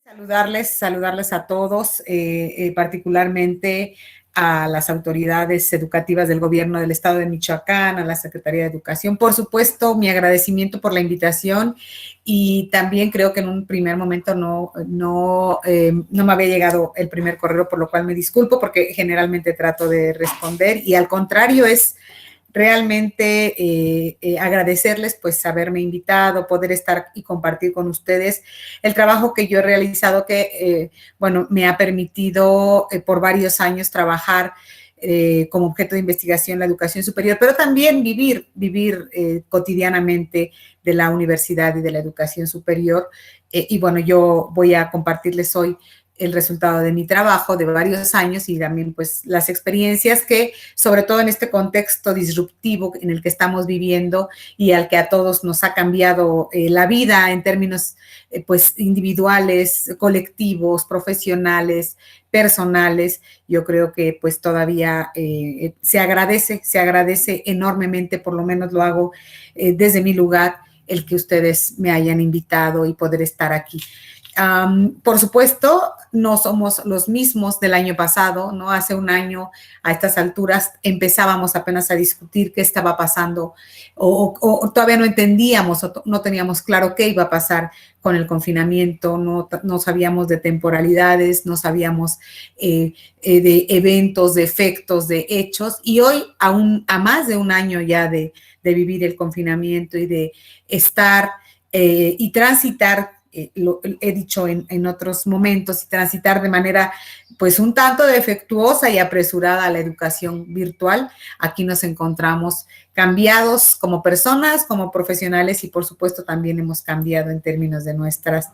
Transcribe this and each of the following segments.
Saludarles a todos, particularmente a las autoridades educativas del gobierno del estado de Michoacán, a la Secretaría de Educación. Por supuesto, mi agradecimiento por la invitación y también creo que en un primer momento no me había llegado el primer correo, por lo cual me disculpo porque generalmente trato de responder y al contrario es realmente agradecerles pues haberme invitado, poder estar y compartir con ustedes el trabajo que yo he realizado que, bueno, me ha permitido por varios años trabajar como objeto de investigación la educación superior, pero también vivir cotidianamente de la universidad y de la educación superior. Y bueno, yo voy a compartirles hoy el resultado de mi trabajo de varios años y también pues las experiencias que sobre todo en este contexto disruptivo en el que estamos viviendo y al que a todos nos ha cambiado la vida en términos pues individuales, colectivos, profesionales, personales, yo creo que pues todavía se agradece enormemente, por lo menos lo hago desde mi lugar, el que ustedes me hayan invitado y poder estar aquí. Por supuesto, no somos los mismos del año pasado, ¿no? Hace un año, a estas alturas, empezábamos apenas a discutir qué estaba pasando o todavía no entendíamos o no teníamos claro qué iba a pasar con el confinamiento, no sabíamos de temporalidades, no sabíamos de eventos, de efectos, de hechos, y hoy, a más de un año ya de vivir el confinamiento y de estar y transitar, lo he dicho en otros momentos, y transitar de manera pues un tanto defectuosa y apresurada a la educación virtual. Aquí nos encontramos cambiados como personas, como profesionales y por supuesto también hemos cambiado en términos de nuestras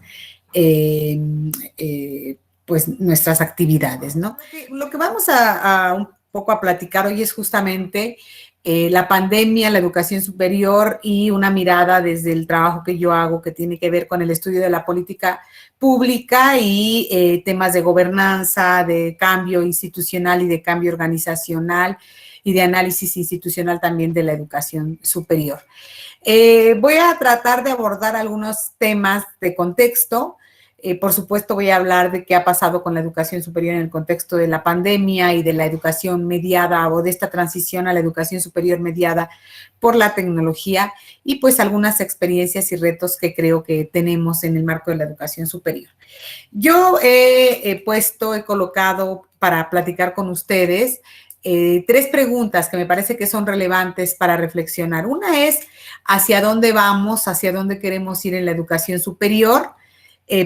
pues nuestras actividades, ¿no? Lo que vamos a un poco a platicar hoy es justamente la pandemia, la educación superior y una mirada desde el trabajo que yo hago que tiene que ver con el estudio de la política pública y temas de gobernanza, de cambio institucional y de cambio organizacional y de análisis institucional también de la educación superior. Voy a tratar de abordar algunos temas de contexto. Por supuesto, voy a hablar de qué ha pasado con la educación superior en el contexto de la pandemia y de la educación mediada o de esta transición a la educación superior mediada por la tecnología y pues algunas experiencias y retos que creo que tenemos en el marco de la educación superior. Yo he colocado para platicar con ustedes tres preguntas que me parece que son relevantes para reflexionar. Una es hacia dónde vamos, hacia dónde queremos ir en la educación superior.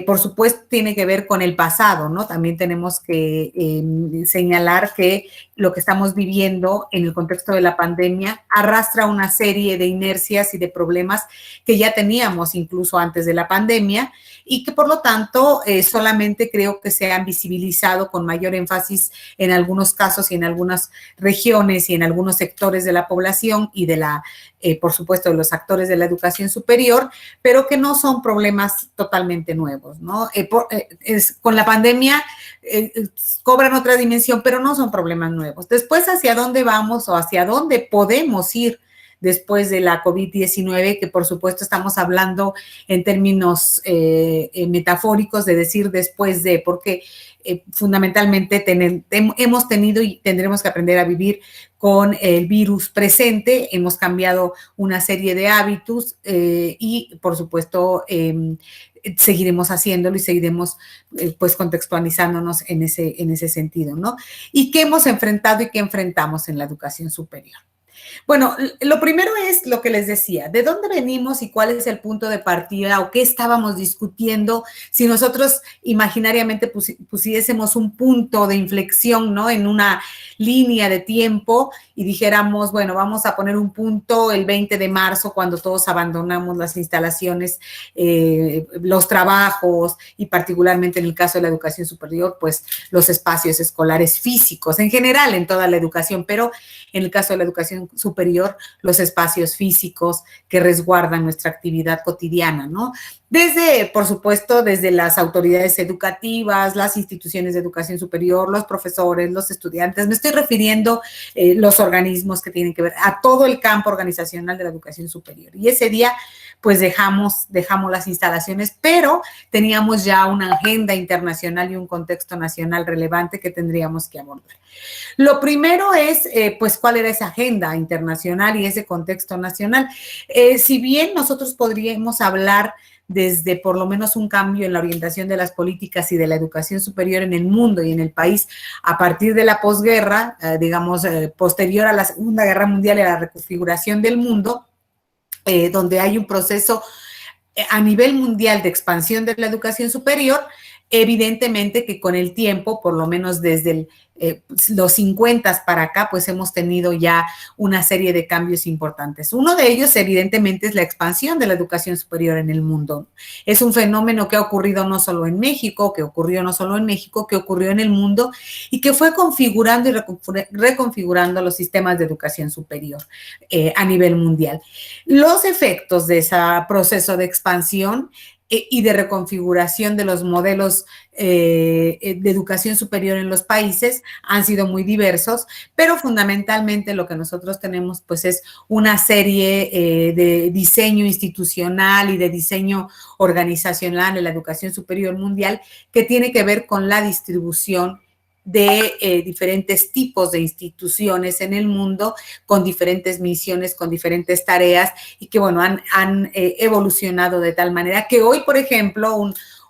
Por supuesto, tiene que ver con el pasado, ¿no? También tenemos que señalar que lo que estamos viviendo en el contexto de la pandemia arrastra una serie de inercias y de problemas que ya teníamos incluso antes de la pandemia y que por lo tanto solamente creo que se han visibilizado con mayor énfasis en algunos casos y en algunas regiones y en algunos sectores de la población y de la, por supuesto, de los actores de la educación superior, pero que no son problemas totalmente nuevos, ¿no? Con la pandemia cobran otra dimensión, pero no son problemas nuevos. Después, ¿hacia dónde vamos o hacia dónde podemos ir después de la COVID-19? Que por supuesto estamos hablando en términos metafóricos de decir después de, porque fundamentalmente hemos tenido y tendremos que aprender a vivir con el virus presente, hemos cambiado una serie de hábitos y por supuesto seguiremos haciéndolo y seguiremos pues contextualizándonos en ese sentido, ¿no? ¿Y qué hemos enfrentado y qué enfrentamos en la educación superior? Bueno, lo primero es lo que les decía, ¿de dónde venimos y cuál es el punto de partida o qué estábamos discutiendo si nosotros imaginariamente pusiésemos un punto de inflexión, ¿no? En una línea de tiempo y dijéramos, bueno, vamos a poner un punto el 20 de marzo cuando todos abandonamos las instalaciones, los trabajos y particularmente en el caso de la educación superior, pues los espacios escolares físicos, en general en toda la educación, pero en el caso de la educación superior, los espacios físicos que resguardan nuestra actividad cotidiana, ¿no? Desde, por supuesto, desde las autoridades educativas, las instituciones de educación superior, los profesores, los estudiantes, me estoy refiriendo los organismos que tienen que ver a todo el campo organizacional de la educación superior. Y ese día, pues dejamos las instalaciones, pero teníamos ya una agenda internacional y un contexto nacional relevante que tendríamos que abordar. Lo primero es, pues, cuál era esa agenda internacional y ese contexto nacional. Si bien nosotros podríamos hablar desde por lo menos un cambio en la orientación de las políticas y de la educación superior en el mundo y en el país a partir de la posguerra, digamos, posterior a la Segunda Guerra Mundial y a la reconfiguración del mundo, donde hay un proceso a nivel mundial de expansión de la educación superior, evidentemente que con el tiempo, por lo menos desde los 50 para acá, pues hemos tenido ya una serie de cambios importantes. Uno de ellos, evidentemente, es la expansión de la educación superior en el mundo. Es un fenómeno que ha ocurrido no solo en México, que ocurrió en el mundo y que fue configurando y reconfigurando los sistemas de educación superior a nivel mundial. Los efectos de ese proceso de expansión y de reconfiguración de los modelos de educación superior en los países han sido muy diversos, pero fundamentalmente lo que nosotros tenemos pues es una serie de diseño institucional y de diseño organizacional en la educación superior mundial que tiene que ver con la distribución de diferentes tipos de instituciones en el mundo, con diferentes misiones, con diferentes tareas, y que, bueno, han evolucionado de tal manera que hoy, por ejemplo,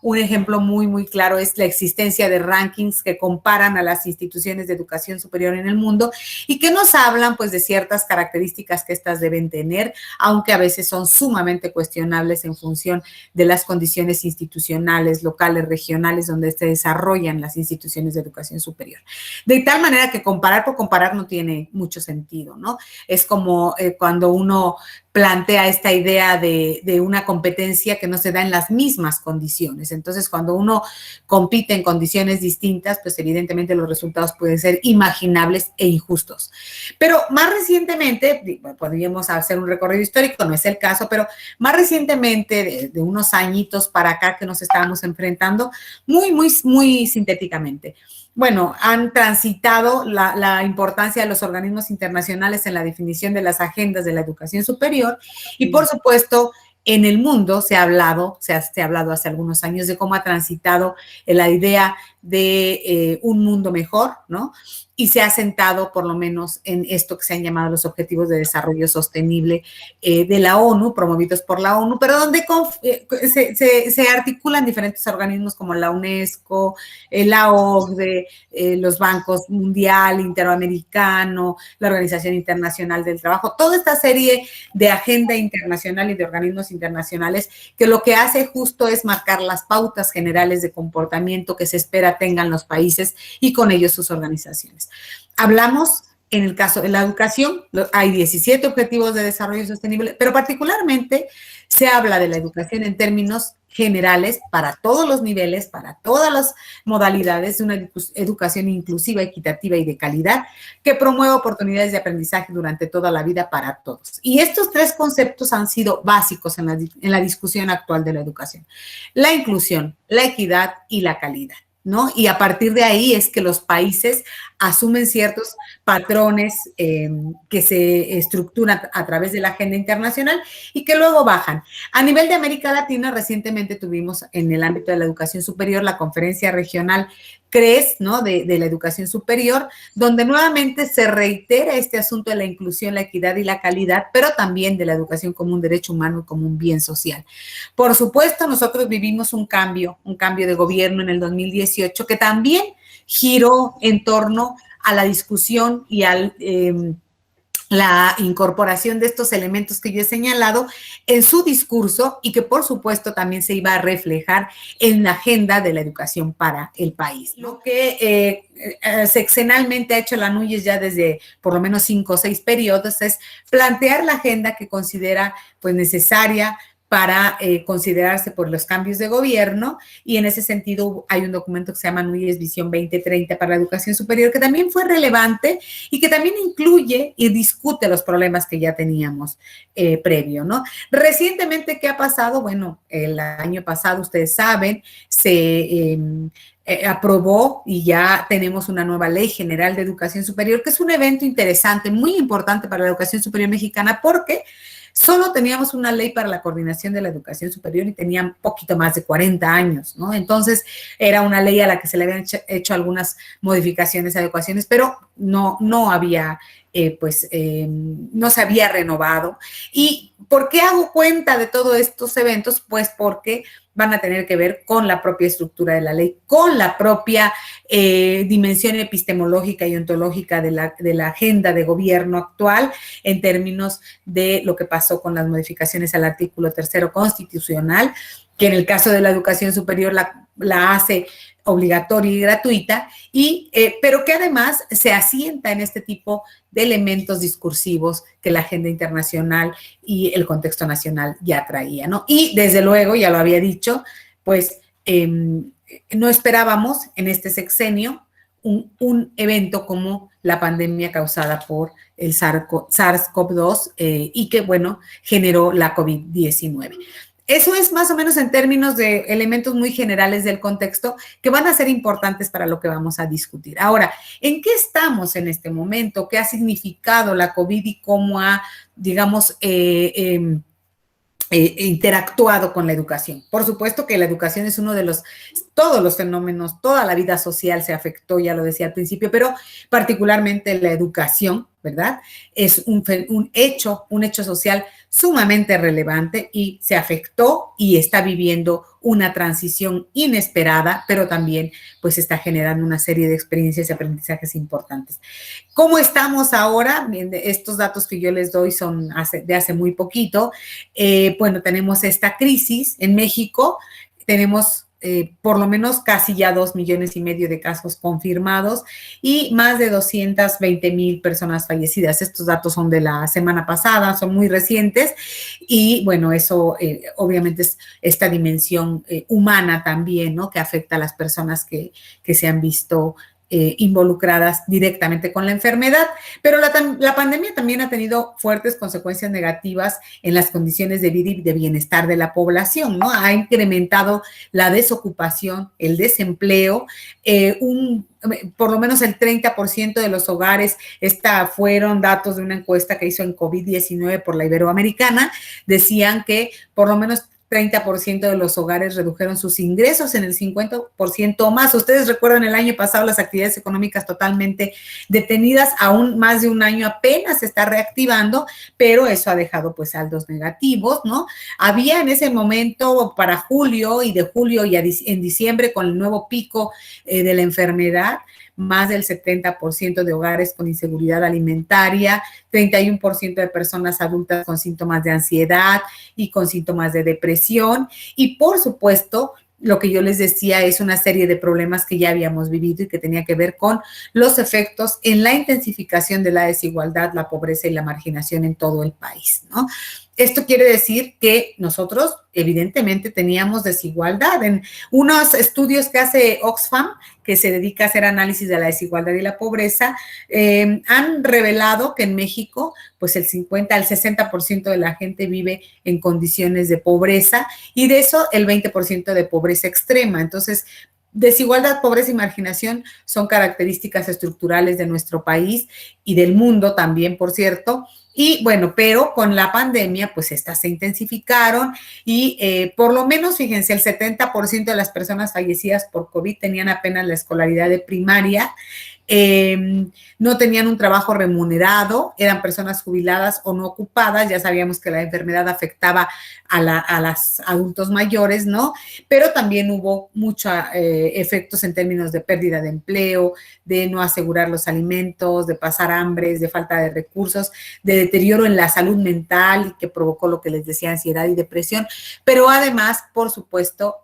un ejemplo muy, muy claro es la existencia de rankings que comparan a las instituciones de educación superior en el mundo y que nos hablan, pues, de ciertas características que éstas deben tener, aunque a veces son sumamente cuestionables en función de las condiciones institucionales, locales, regionales, donde se desarrollan las instituciones de educación superior. De tal manera que comparar por comparar no tiene mucho sentido, ¿no? Es como cuando uno plantea esta idea de una competencia que no se da en las mismas condiciones. Entonces, cuando uno compite en condiciones distintas, pues evidentemente los resultados pueden ser imaginables e injustos. Pero más recientemente, podríamos hacer un recorrido histórico, no es el caso, pero más recientemente, de unos añitos para acá que nos estábamos enfrentando, muy sintéticamente, bueno, han transitado la importancia de los organismos internacionales en la definición de las agendas de la educación superior y, por supuesto, en el mundo se ha hablado hace algunos años de cómo ha transitado la idea de un mundo mejor, ¿no? Y se ha sentado por lo menos en esto que se han llamado los Objetivos de Desarrollo Sostenible de la ONU, promovidos por la ONU, pero donde se articulan diferentes organismos como la UNESCO, la OCDE, los bancos mundial, interamericano, la Organización Internacional del Trabajo, toda esta serie de agenda internacional y de organismos internacionales que lo que hace justo es marcar las pautas generales de comportamiento que se espera tengan los países y con ellos sus organizaciones. Hablamos, en el caso de la educación, hay 17 objetivos de desarrollo sostenible, pero particularmente se habla de la educación en términos generales para todos los niveles, para todas las modalidades de una educación inclusiva, equitativa y de calidad que promueva oportunidades de aprendizaje durante toda la vida para todos. Y estos tres conceptos han sido básicos en la discusión actual de la educación: la inclusión, la equidad y la calidad, ¿no? Y a partir de ahí es que los países asumen ciertos patrones que se estructuran a través de la agenda internacional y que luego bajan. A nivel de América Latina, recientemente tuvimos en el ámbito de la educación superior la conferencia regional CRES, ¿no? de la educación superior, donde nuevamente se reitera este asunto de la inclusión, la equidad y la calidad, pero también de la educación como un derecho humano y como un bien social. Por supuesto, nosotros vivimos un cambio de gobierno en el 2018 que también giró en torno a la discusión y al la incorporación de estos elementos que yo he señalado en su discurso y que por supuesto también se iba a reflejar en la agenda de la educación para el país. Lo que sexenalmente ha hecho la NUYES ya desde por lo menos 5 o 6 periodos es plantear la agenda que considera pues necesaria para considerarse por los cambios de gobierno, y en ese sentido hay un documento que se llama NUYES Visión 2030 para la Educación Superior, que también fue relevante y que también incluye y discute los problemas que ya teníamos previo, ¿no? Recientemente, ¿qué ha pasado? Bueno, el año pasado, ustedes saben, se aprobó y ya tenemos una nueva Ley General de Educación Superior, que es un evento interesante, muy importante para la educación superior mexicana, porque solo teníamos una ley para la coordinación de la educación superior y tenían poquito más de 40 años, ¿no? Entonces, era una ley a la que se le habían hecho algunas modificaciones, adecuaciones, pero no había, no se había renovado. ¿Y por qué hago cuenta de todos estos eventos? Pues porque van a tener que ver con la propia estructura de la ley, con la propia dimensión epistemológica y ontológica de la agenda de gobierno actual en términos de lo que pasó con las modificaciones al artículo 3º constitucional, que en el caso de la educación superior la hace obligatoria y gratuita, pero que además se asienta en este tipo de elementos discursivos que la agenda internacional y el contexto nacional ya traía, ¿no? Y desde luego, ya lo había dicho, pues no esperábamos en este sexenio un evento como la pandemia causada por el SARS-CoV-2 y que, bueno, generó la COVID-19. Eso es más o menos en términos de elementos muy generales del contexto que van a ser importantes para lo que vamos a discutir. Ahora, ¿en qué estamos en este momento? ¿Qué ha significado la COVID y cómo ha, digamos, interactuado con la educación? Por supuesto que la educación es uno de todos los fenómenos, toda la vida social se afectó, ya lo decía al principio, pero particularmente la educación, ¿verdad? Es un hecho social sumamente relevante y se afectó y está viviendo una transición inesperada, pero también pues está generando una serie de experiencias y aprendizajes importantes. ¿Cómo estamos ahora? Estos datos que yo les doy son de hace muy poquito. Bueno, tenemos esta crisis en México, tenemos por lo menos casi ya 2,5 millones de casos confirmados y más de 220,000 personas fallecidas. Estos datos son de la semana pasada, son muy recientes y bueno, eso obviamente es esta dimensión humana también, ¿no? Que afecta a las personas que se han visto involucradas directamente con la enfermedad, pero la pandemia también ha tenido fuertes consecuencias negativas en las condiciones de vida y de bienestar de la población, ¿no? Ha incrementado la desocupación, el desempleo, por lo menos el 30% de los hogares, fueron datos de una encuesta que hizo en COVID-19 por la Iberoamericana, decían que por lo menos 30% de los hogares redujeron sus ingresos en el 50% o más. Ustedes recuerdan el año pasado las actividades económicas totalmente detenidas, aún más de un año apenas se está reactivando, pero eso ha dejado pues saldos negativos, ¿no? Había en ese momento para julio y de julio y en diciembre con el nuevo pico de la enfermedad, más del 70% de hogares con inseguridad alimentaria, 31% de personas adultas con síntomas de ansiedad y con síntomas de depresión. Y por supuesto, lo que yo les decía es una serie de problemas que ya habíamos vivido y que tenía que ver con los efectos en la intensificación de la desigualdad, la pobreza y la marginación en todo el país, ¿no? Esto quiere decir que nosotros evidentemente teníamos desigualdad. En unos estudios que hace Oxfam, que se dedica a hacer análisis de la desigualdad y la pobreza, han revelado que en México, pues el 50 al 60% de la gente vive en condiciones de pobreza y de eso el 20% de pobreza extrema. Entonces, desigualdad, pobreza y marginación son características estructurales de nuestro país y del mundo también, por cierto. Y bueno, pero con la pandemia, pues estas se intensificaron y por lo menos, fíjense, el 70% de las personas fallecidas por COVID tenían apenas la escolaridad de primaria, no tenían un trabajo remunerado, eran personas jubiladas o no ocupadas, ya sabíamos que la enfermedad afectaba a los adultos mayores, ¿no? Pero también hubo muchos efectos en términos de pérdida de empleo, de no asegurar los alimentos, de pasar hambres, de falta de recursos, de deterioro en la salud mental que provocó lo que les decía, ansiedad y depresión, pero además, por supuesto,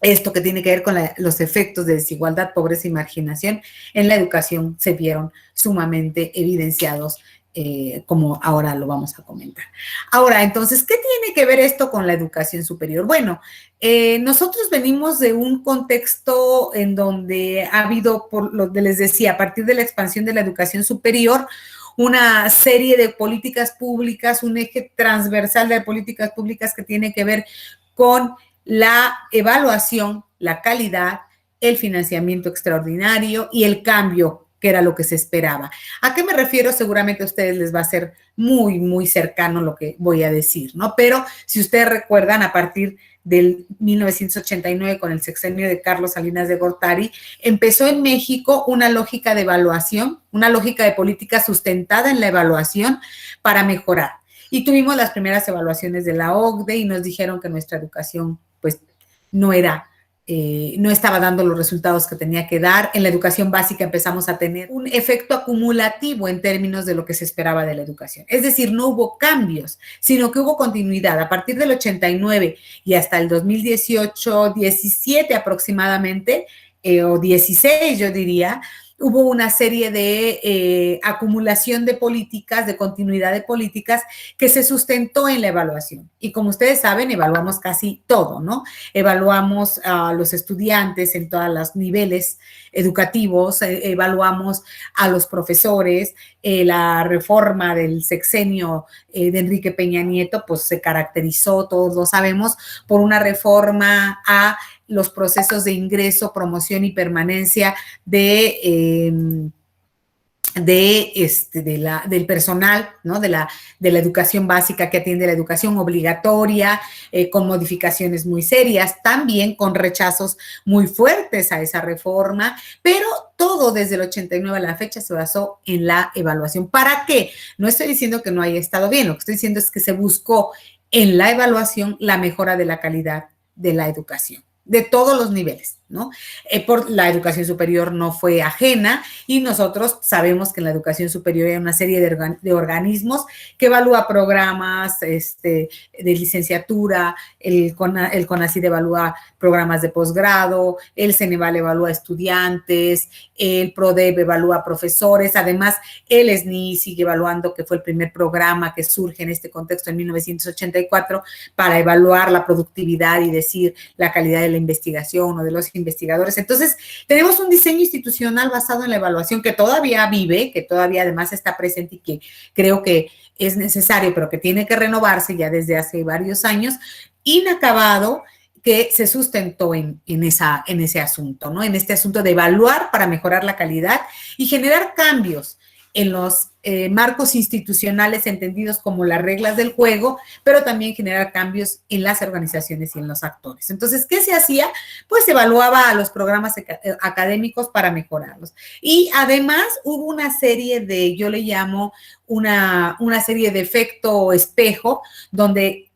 esto que tiene que ver con los efectos de desigualdad, pobreza y marginación en la educación se vieron sumamente evidenciados, como ahora lo vamos a comentar. Ahora, entonces, ¿qué tiene que ver esto con la educación superior? Bueno, nosotros venimos de un contexto en donde ha habido, por lo que les decía, a partir de la expansión de la educación superior, una serie de políticas públicas, un eje transversal de políticas públicas que tiene que ver con la evaluación, la calidad, el financiamiento extraordinario y el cambio que era lo que se esperaba. ¿A qué me refiero? Seguramente a ustedes les va a ser muy, muy cercano lo que voy a decir, ¿no? Pero si ustedes recuerdan, a partir del 1989, con el sexenio de Carlos Salinas de Gortari, empezó en México una lógica de evaluación, una lógica de política sustentada en la evaluación para mejorar. Y tuvimos las primeras evaluaciones de la OCDE y nos dijeron que nuestra educación, pues, no estaba dando los resultados que tenía que dar. En la educación básica empezamos a tener un efecto acumulativo en términos de lo que se esperaba de la educación. Es decir, no hubo cambios, sino que hubo continuidad. A partir del 89 y hasta el 2018, 17 aproximadamente, o 16 yo diría, hubo una serie de acumulación de políticas, de continuidad de políticas que se sustentó en la evaluación. Y como ustedes saben, evaluamos casi todo, ¿no? Evaluamos a los estudiantes en todos los niveles educativos, evaluamos a los profesores. La reforma del sexenio de Enrique Peña Nieto, pues se caracterizó, todos lo sabemos, por una reforma a los procesos de ingreso, promoción y permanencia del personal, ¿no? de la educación básica que atiende la educación obligatoria, con modificaciones muy serias, también con rechazos muy fuertes a esa reforma, pero todo desde el 89 a la fecha se basó en la evaluación. ¿Para qué? No estoy diciendo que no haya estado bien, lo que estoy diciendo es que se buscó en la evaluación la mejora de la calidad de la educación, de todos los niveles, ¿no? Por la educación superior no fue ajena y nosotros sabemos que en la educación superior hay una serie de organismos que evalúa programas de licenciatura, el CONACYT evalúa programas de posgrado, el Ceneval evalúa estudiantes, el PRODEB evalúa profesores, además el SNI sigue evaluando, que fue el primer programa que surge en este contexto en 1984 para evaluar la productividad y decir la calidad de la investigación o de los investigadores. Entonces, tenemos un diseño institucional basado en la evaluación que todavía vive, que todavía además está presente y que creo que es necesario, pero que tiene que renovarse ya desde hace varios años, inacabado, que se sustentó en ese asunto, ¿no? En este asunto de evaluar para mejorar la calidad y generar cambios en los marcos institucionales entendidos como las reglas del juego, pero también generar cambios en las organizaciones y en los actores. Entonces, ¿qué se hacía? Pues se evaluaba a los programas académicos para mejorarlos. Y además hubo una serie de, yo le llamo una serie de efecto espejo, donde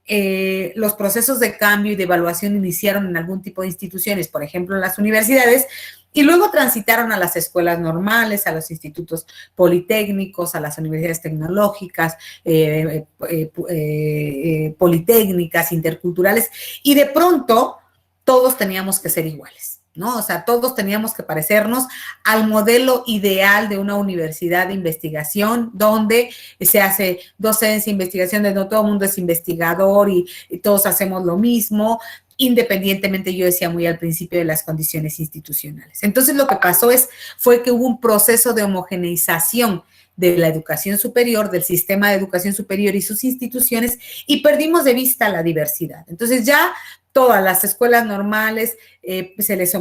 los procesos de cambio y de evaluación iniciaron en algún tipo de instituciones, por ejemplo, en las universidades, y luego transitaron a las escuelas normales, a los institutos politécnicos, a las universidades tecnológicas, politécnicas, interculturales, y de pronto todos teníamos que ser iguales, ¿no? O sea, todos teníamos que parecernos al modelo ideal de una universidad de investigación donde se hace docencia, investigación, donde no todo el mundo es investigador y todos hacemos lo mismo, independientemente, yo decía muy al principio, de las condiciones institucionales. Entonces, lo que pasó fue que hubo un proceso de homogeneización de la educación superior, del sistema de educación superior y sus instituciones, y perdimos de vista la diversidad. Entonces, ya todas las escuelas normales se les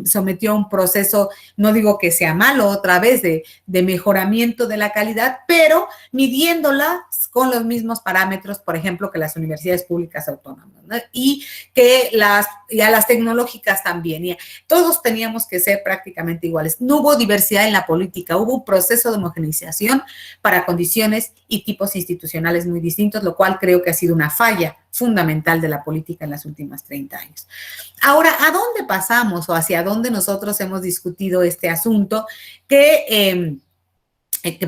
sometió a un proceso, no digo que sea malo otra vez, de mejoramiento de la calidad, pero midiéndola con los mismos parámetros, por ejemplo, que las universidades públicas autónomas, ¿no? Y que a las tecnológicas también. Y todos teníamos que ser prácticamente iguales. No hubo diversidad en la política, hubo un proceso de homogeneización para condiciones y tipos institucionales muy distintos, lo cual creo que ha sido una falla fundamental de la política en las últimas 30 años. Ahora, ¿a dónde pasamos o hacia dónde nosotros hemos discutido este asunto? Que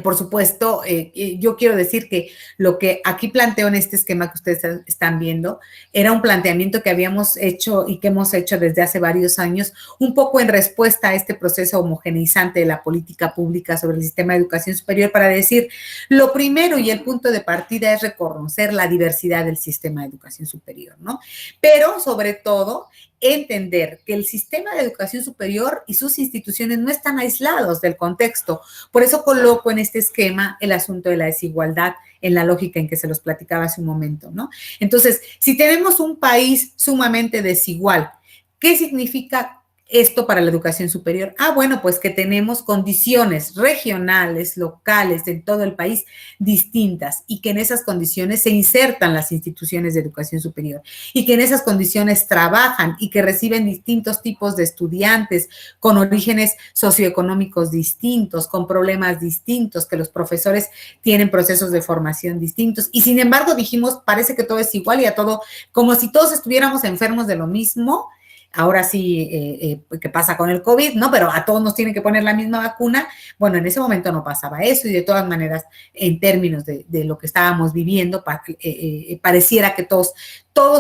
por supuesto, yo quiero decir que lo que aquí planteo en este esquema que ustedes están viendo era un planteamiento que habíamos hecho y que hemos hecho desde hace varios años, un poco en respuesta a este proceso homogeneizante de la política pública sobre el sistema de educación superior, para decir, lo primero y el punto de partida es reconocer la diversidad del sistema de educación superior, ¿no? Pero, sobre todo, entender que el sistema de educación superior y sus instituciones no están aislados del contexto. Por eso coloco en este esquema el asunto de la desigualdad en la lógica en que se los platicaba hace un momento, ¿no? Entonces, si tenemos un país sumamente desigual, ¿qué significa esto para la educación superior? Bueno, pues que tenemos condiciones regionales, locales, en todo el país distintas y que en esas condiciones se insertan las instituciones de educación superior y que en esas condiciones trabajan y que reciben distintos tipos de estudiantes con orígenes socioeconómicos distintos, con problemas distintos, que los profesores tienen procesos de formación distintos y sin embargo dijimos, parece que todo es igual y a todo, como si todos estuviéramos enfermos de lo mismo. Ahora sí, ¿qué pasa con el COVID? ¿No? Pero a todos nos tienen que poner la misma vacuna. Bueno, en ese momento no pasaba eso y de todas maneras, en términos de lo que estábamos viviendo, pareciera que todos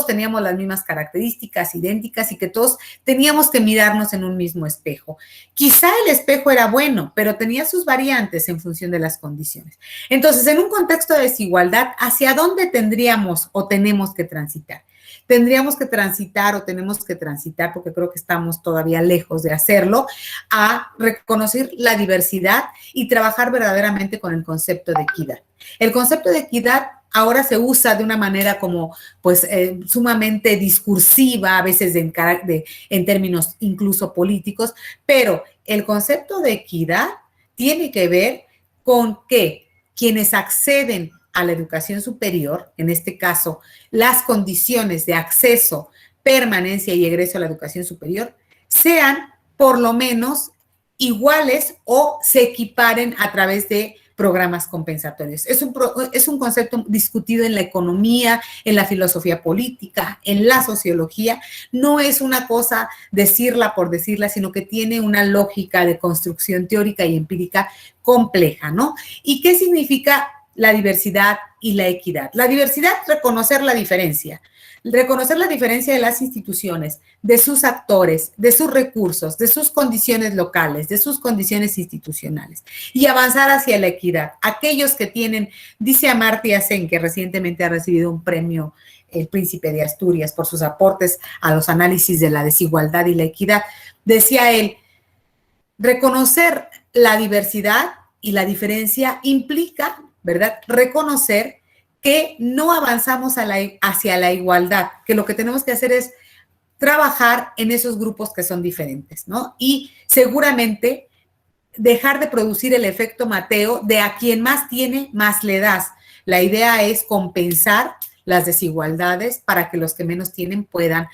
teníamos las mismas características idénticas y que todos teníamos que mirarnos en un mismo espejo. Quizá el espejo era bueno, pero tenía sus variantes en función de las condiciones. Entonces, en un contexto de desigualdad, ¿hacia dónde tendríamos o tenemos que transitar? Tendríamos que transitar o tenemos que transitar, porque creo que estamos todavía lejos de hacerlo, a reconocer la diversidad y trabajar verdaderamente con el concepto de equidad. El concepto de equidad ahora se usa de una manera como, pues, sumamente discursiva, a veces en términos incluso políticos, pero el concepto de equidad tiene que ver con que quienes acceden a la educación superior, en este caso, las condiciones de acceso, permanencia y egreso a la educación superior, sean por lo menos iguales o se equiparen a través de programas compensatorios. Es un concepto discutido en la economía, en la filosofía política, en la sociología. No es una cosa decirla por decirla, sino que tiene una lógica de construcción teórica y empírica compleja, ¿no? ¿Y qué significa la diversidad y la equidad? La diversidad, reconocer la diferencia de las instituciones, de sus actores, de sus recursos, de sus condiciones locales, de sus condiciones institucionales y avanzar hacia la equidad. Aquellos que tienen, dice Amartya Sen, que recientemente ha recibido un premio, el Príncipe de Asturias, por sus aportes a los análisis de la desigualdad y la equidad, decía él, reconocer la diversidad y la diferencia implica, ¿verdad?, reconocer que no avanzamos hacia la igualdad, que lo que tenemos que hacer es trabajar en esos grupos que son diferentes, ¿no? Y seguramente dejar de producir el efecto Mateo de a quien más tiene, más le das. La idea es compensar las desigualdades para que los que menos tienen puedan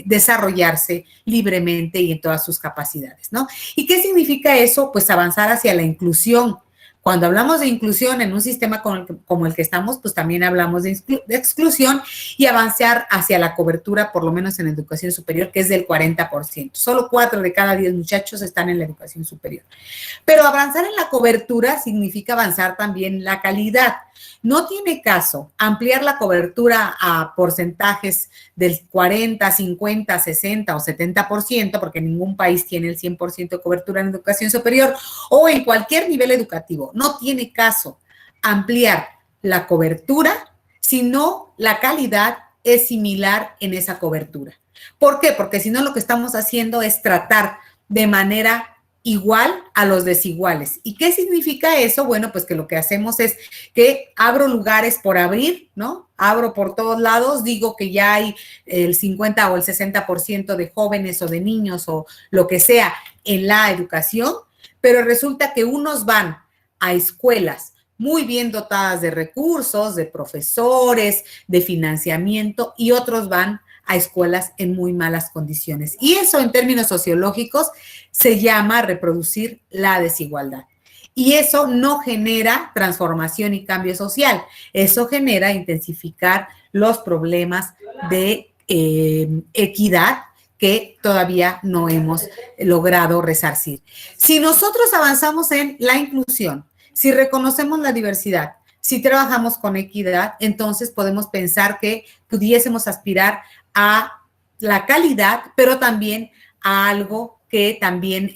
desarrollarse libremente y en todas sus capacidades, ¿no? ¿Y qué significa eso? Pues avanzar hacia la inclusión. Cuando hablamos de inclusión en un sistema como el que estamos, pues también hablamos de exclusión y avanzar hacia la cobertura, por lo menos en educación superior, que es del 40%. Solo 4 de cada 10 muchachos están en la educación superior. Pero avanzar en la cobertura significa avanzar también en la calidad. No tiene caso ampliar la cobertura a porcentajes del 40, 50, 60 o 70%, porque ningún país tiene el 100% de cobertura en educación superior o en cualquier nivel educativo. No tiene caso ampliar la cobertura, sino la calidad es similar en esa cobertura. ¿Por qué? Porque si no, lo que estamos haciendo es tratar de manera igual a los desiguales. ¿Y qué significa eso? Bueno, pues que lo que hacemos es que abro lugares por abrir, ¿no? Abro por todos lados, digo que ya hay el 50 o el 60% de jóvenes o de niños o lo que sea en la educación, pero resulta que unos van a escuelas muy bien dotadas de recursos, de profesores, de financiamiento, y otros van a escuelas en muy malas condiciones. Y eso, en términos sociológicos, se llama reproducir la desigualdad. Y eso no genera transformación y cambio social, eso genera intensificar los problemas de equidad que todavía no hemos logrado resarcir. Si nosotros avanzamos en la inclusión, si reconocemos la diversidad, si trabajamos con equidad, entonces podemos pensar que pudiésemos aspirar a la calidad, pero también a algo que también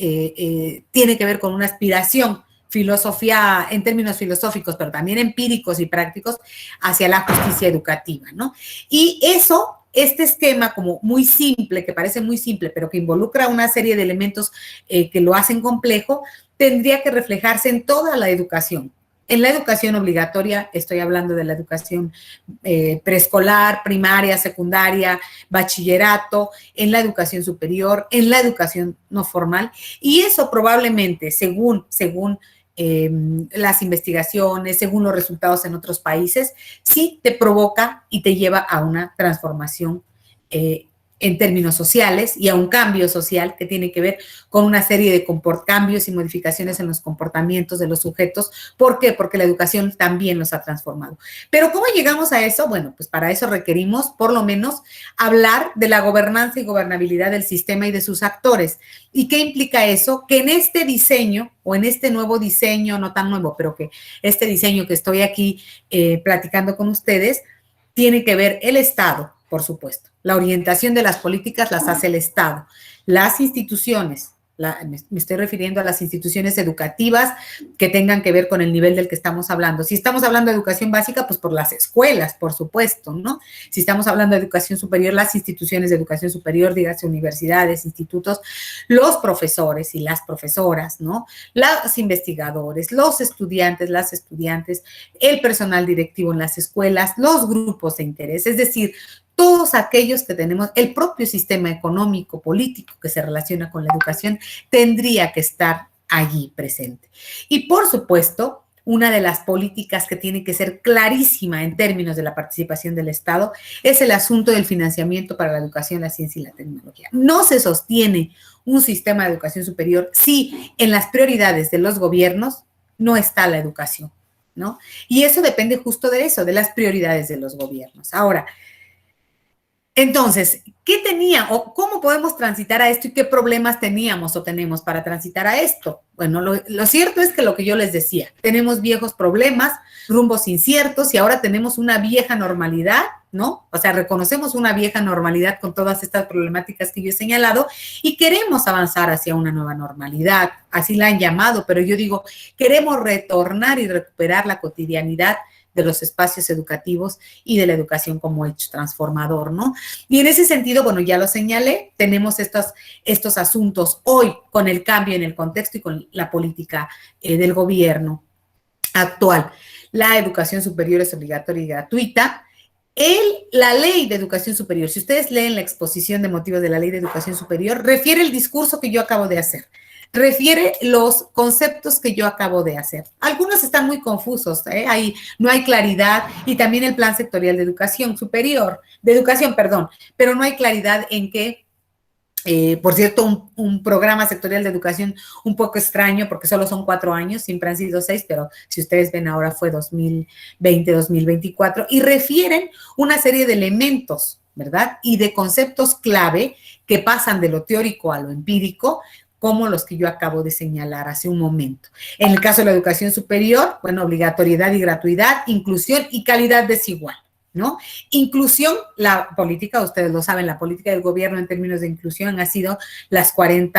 tiene que ver con una aspiración, filosofía, en términos filosóficos, pero también empíricos y prácticos, hacia la justicia educativa, ¿no? Y eso, este esquema como muy simple, que parece muy simple, pero que involucra una serie de elementos que lo hacen complejo, tendría que reflejarse en toda la educación, En la educación obligatoria, estoy hablando de la educación preescolar, primaria, secundaria, bachillerato, en la educación superior, en la educación no formal, y eso probablemente, según las investigaciones, según los resultados en otros países, sí te provoca y te lleva a una transformación en términos sociales y a un cambio social que tiene que ver con una serie de cambios y modificaciones en los comportamientos de los sujetos. ¿Por qué? Porque la educación también los ha transformado. Pero ¿cómo llegamos a eso? Bueno, pues para eso requerimos, por lo menos, hablar de la gobernanza y gobernabilidad del sistema y de sus actores. ¿Y qué implica eso? Que en este diseño, o en este nuevo diseño, no tan nuevo, pero que este diseño que estoy aquí platicando con ustedes, tiene que ver el Estado, por supuesto. La orientación de las políticas las hace el Estado. Las instituciones, me estoy refiriendo a las instituciones educativas que tengan que ver con el nivel del que estamos hablando. Si estamos hablando de educación básica, pues por las escuelas, por supuesto, ¿no? Si estamos hablando de educación superior, las instituciones de educación superior, dígase universidades, institutos, los profesores y las profesoras, ¿no? Los investigadores, los estudiantes, las estudiantes, el personal directivo en las escuelas, los grupos de interés, es decir, todos aquellos que tenemos, el propio sistema económico, político que se relaciona con la educación, tendría que estar allí presente. Y por supuesto, una de las políticas que tiene que ser clarísima en términos de la participación del Estado es el asunto del financiamiento para la educación, la ciencia y la tecnología. No se sostiene un sistema de educación superior si en las prioridades de los gobiernos no está la educación, ¿no? Y eso depende justo de eso, de las prioridades de los gobiernos. Ahora, entonces, ¿qué tenía o cómo podemos transitar a esto y qué problemas teníamos o tenemos para transitar a esto? Bueno, lo cierto es que lo que yo les decía, tenemos viejos problemas, rumbos inciertos y ahora tenemos una vieja normalidad, ¿no? O sea, reconocemos una vieja normalidad con todas estas problemáticas que yo he señalado y queremos avanzar hacia una nueva normalidad, así la han llamado, pero yo digo, queremos retornar y recuperar la cotidianidad de los espacios educativos y de la educación como hecho transformador, ¿no? Y en ese sentido, bueno, ya lo señalé, tenemos estos asuntos hoy con el cambio en el contexto y con la política del gobierno actual. La educación superior es obligatoria y gratuita. La ley de educación superior, si ustedes leen la exposición de motivos de la ley de educación superior, refiere el discurso que yo acabo de hacer. Refiere los conceptos que yo acabo de hacer. Algunos están muy confusos, no hay claridad, y también el plan sectorial de educación superior, pero no hay claridad en qué. Por cierto, un programa sectorial de educación un poco extraño porque solo son 4 años, siempre han sido 6, pero si ustedes ven ahora fue 2020-2024 y refieren una serie de elementos, ¿verdad? Y de conceptos clave que pasan de lo teórico a lo empírico, como los que yo acabo de señalar hace un momento. En el caso de la educación superior, bueno, obligatoriedad y gratuidad, inclusión y calidad desigual, ¿no? Inclusión, la política, ustedes lo saben, la política del gobierno en términos de inclusión ha sido las 100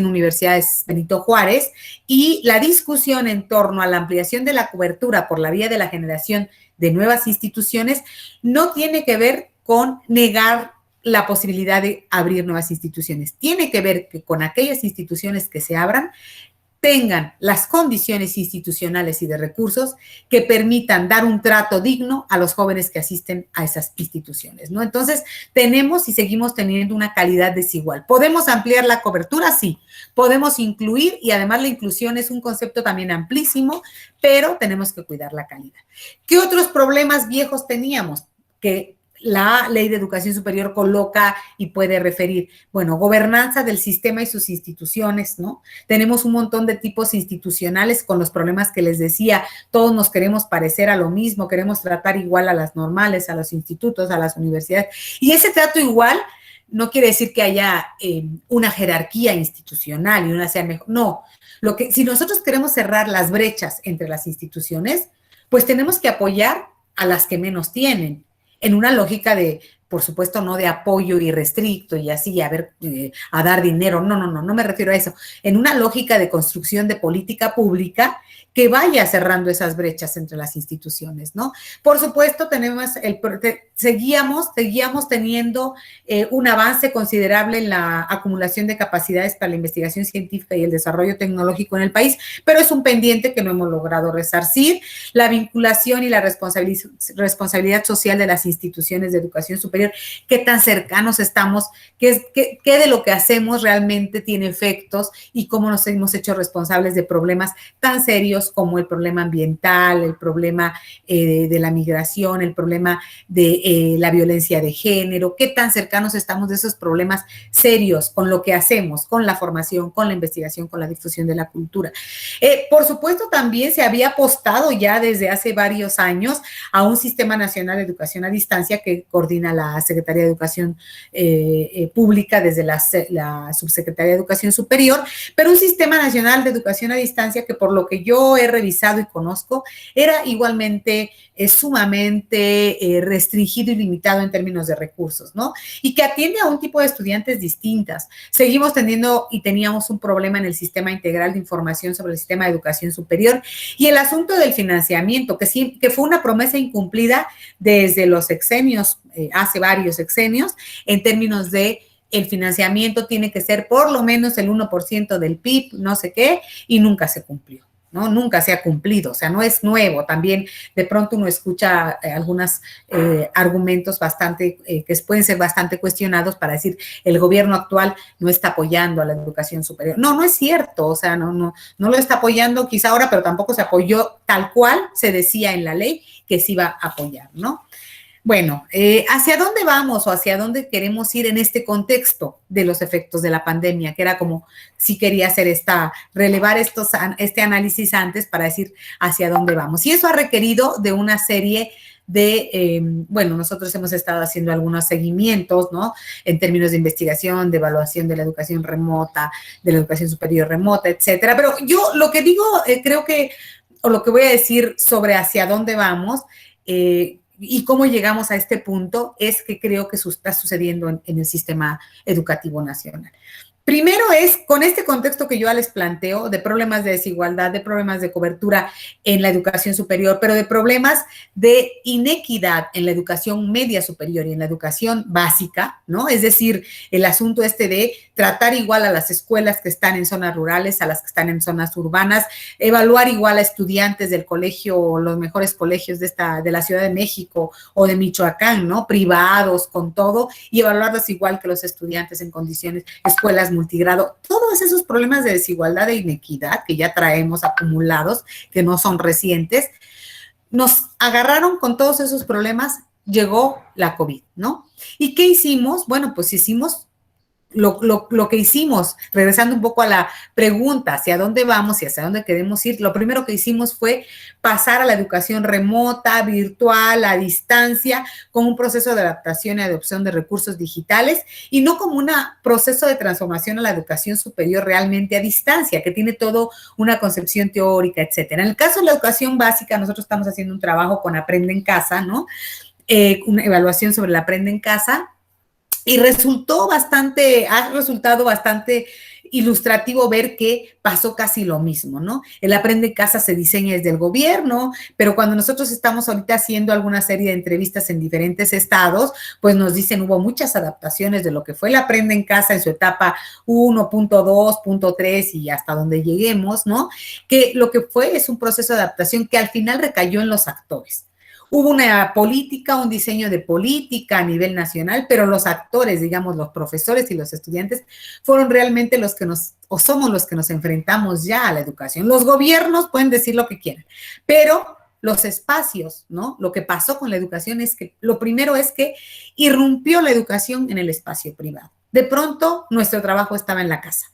universidades Benito Juárez, y la discusión en torno a la ampliación de la cobertura por la vía de la generación de nuevas instituciones no tiene que ver con negar la posibilidad de abrir nuevas instituciones. Tiene que ver que con aquellas instituciones que se abran tengan las condiciones institucionales y de recursos que permitan dar un trato digno a los jóvenes que asisten a esas instituciones, ¿no? Entonces, tenemos y seguimos teniendo una calidad desigual. ¿Podemos ampliar la cobertura? Sí. Podemos incluir, y además la inclusión es un concepto también amplísimo, pero tenemos que cuidar la calidad. ¿Qué otros problemas viejos teníamos que la Ley de Educación Superior coloca y puede referir? Bueno, gobernanza del sistema y sus instituciones, ¿no? Tenemos un montón de tipos institucionales con los problemas que les decía, todos nos queremos parecer a lo mismo, queremos tratar igual a las normales, a los institutos, a las universidades, y ese trato igual no quiere decir que haya una jerarquía institucional y una sea mejor, no. Si nosotros queremos cerrar las brechas entre las instituciones, pues tenemos que apoyar a las que menos tienen, en una lógica de por supuesto, no de apoyo irrestricto y así a ver, a dar dinero, no me refiero a eso, en una lógica de construcción de política pública que vaya cerrando esas brechas entre las instituciones, ¿no? Por supuesto, seguíamos teniendo un avance considerable en la acumulación de capacidades para la investigación científica y el desarrollo tecnológico en el país, pero es un pendiente que no hemos logrado resarcir. La vinculación y la responsabilidad social de las instituciones de educación superior, qué tan cercanos estamos, qué de lo que hacemos realmente tiene efectos y cómo nos hemos hecho responsables de problemas tan serios como el problema ambiental, el problema de la migración, el problema de la violencia de género, qué tan cercanos estamos de esos problemas serios con lo que hacemos, con la formación, con la investigación, con la difusión de la cultura. Por supuesto, también se había apostado ya desde hace varios años a un Sistema Nacional de Educación a Distancia que coordina la Secretaría de Educación Pública desde la Subsecretaría de Educación Superior, pero un Sistema Nacional de Educación a Distancia que, por lo que yo he revisado y conozco, era igualmente sumamente restringido y limitado en términos de recursos, ¿no? Y que atiende a un tipo de estudiantes distintas. Seguimos teniendo y teníamos un problema en el Sistema Integral de Información sobre el Sistema de Educación Superior y el asunto del financiamiento, que fue una promesa incumplida desde los sexenios, hace varios sexenios, en términos de el financiamiento tiene que ser por lo menos el 1% del PIB, no sé qué, y nunca se cumplió. ¿No? Nunca se ha cumplido, o sea, no es nuevo. También de pronto uno escucha algunos argumentos bastante, que pueden ser bastante cuestionados para decir el gobierno actual no está apoyando a la educación superior. No es cierto, o sea, no lo está apoyando quizá ahora, pero tampoco se apoyó tal cual se decía en la ley que se iba a apoyar, ¿no? Bueno, ¿hacia dónde vamos o hacia dónde queremos ir en este contexto de los efectos de la pandemia? Que era como si quería hacer relevar este análisis antes para decir hacia dónde vamos. Y eso ha requerido de una serie de, bueno, nosotros hemos estado haciendo algunos seguimientos, ¿no? En términos de investigación, de evaluación de la educación remota, de la educación superior remota, etcétera. Pero yo lo que digo, creo que, o lo que voy a decir sobre hacia dónde vamos, y cómo llegamos a este punto es que creo que está sucediendo en el sistema educativo nacional. Primero es con este contexto que yo ya les planteo de problemas de desigualdad, de problemas de cobertura en la educación superior, pero de problemas de inequidad en la educación media superior y en la educación básica, ¿no? Es decir, el asunto de tratar igual a las escuelas que están en zonas rurales, a las que están en zonas urbanas, evaluar igual a estudiantes del colegio, los mejores colegios de la Ciudad de México o de Michoacán, ¿no? Privados, con todo, y evaluarlos igual que los estudiantes en condiciones, escuelas multigrado, todos esos problemas de desigualdad e inequidad que ya traemos acumulados, que no son recientes, nos agarraron con todos esos problemas, llegó la COVID, ¿no? ¿Y qué hicimos? Bueno, pues hicimos lo que hicimos, regresando un poco a la pregunta, hacia dónde vamos y hacia dónde queremos ir, lo primero que hicimos fue pasar a la educación remota, virtual, a distancia, con un proceso de adaptación y adopción de recursos digitales y no como un proceso de transformación a la educación superior realmente a distancia, que tiene todo una concepción teórica, etcétera. En el caso de la educación básica, nosotros estamos haciendo un trabajo con Aprende en Casa, ¿no? Una evaluación sobre el Aprende en Casa, y ha resultado bastante ilustrativo ver que pasó casi lo mismo, ¿no? El Aprende en Casa se diseña desde el gobierno, pero cuando nosotros estamos ahorita haciendo alguna serie de entrevistas en diferentes estados, pues nos dicen hubo muchas adaptaciones de lo que fue el Aprende en Casa en su etapa 1.2, 1.3 y hasta donde lleguemos, ¿no? Que lo que fue es un proceso de adaptación que al final recayó en los actores. Hubo una política, un diseño de política a nivel nacional, pero los actores, digamos, los profesores y los estudiantes, fueron realmente somos los que nos enfrentamos ya a la educación. Los gobiernos pueden decir lo que quieran, pero los espacios, ¿no? Lo que pasó con la educación es que, lo primero es que irrumpió la educación en el espacio privado. De pronto, nuestro trabajo estaba en la casa.